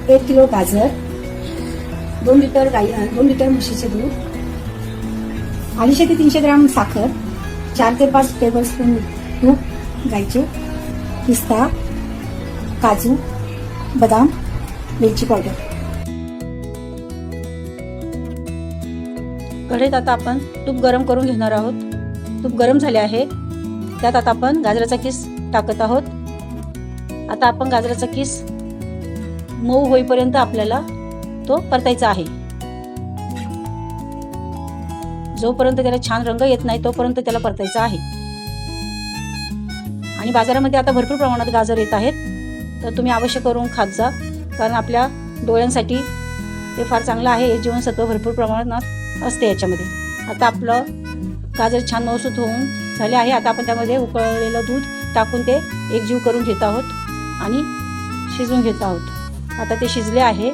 1 kilo गाजर, 2 litre म्हशीचे दूध, 250 ते 300 ग्राम साखर, 4 ते 5 टेबलस्पून तूप गाईचे, पिस्ता, काजू, बदाम, वेलची पावडर. कढईत आता आपण तूप गरम करून घेणार आहोत. तूप गरम झाले आहे. त्यात आता आपण गाजराचा किस टाकत आहोत. आता आपण गाजराचा किस मऊ होईपर्यंत आपल्याला तो परतायचा आहे. जोपर्यंत त्याला छान रंग येत नाही तोपर्यंत त्याला परतायचा आहे. आणि बाजारामध्ये आता भरपूर प्रमाणात गाजर येत आहेत, तर तुम्ही अवश्य करून खात जा, कारण आपल्या डोळ्यांसाठी ते फार चांगलं आहे. हे जीवनसत्व भरपूर प्रमाणात असते याच्यामध्ये. आता आपलं गाजर छान मऊसूत होऊन झाले आहे. आता आपण त्यामध्ये उकळलेलं दूध टाकून ते एकजीव करून घेत आहोत आणि शिजवून घेत आहोत. आता ते शिजले आहे.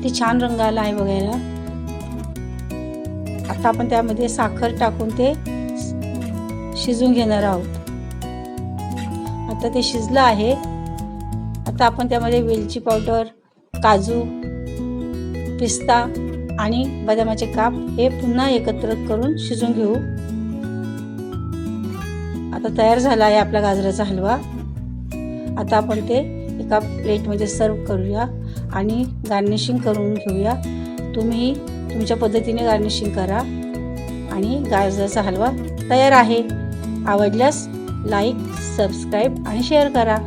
ते छान रंग आला आहे बघायला. आता आपण त्यामध्ये साखर टाकून ते शिजवून घेणार आहोत. आता ते शिजलं आहे. आता आपण त्यामध्ये वेलची पावडर, काजू, पिस्ता आणि बदामाचे काप हे पुन्हा एकत्र करून शिजवून घेऊ. आता तयार झाला आहे आपला गाजराचा हलवा. आता आपण ते एका प्लेटमध्ये सर्व करूया आणि गार्निशिंग करून घेऊया. तुम्ही तुमच्या पद्धतीने गार्निशिंग करा आणि गाजराचा हलवा तयार आहे. आवडल्यास लाईक, सबस्क्राईब आणि शेअर करा.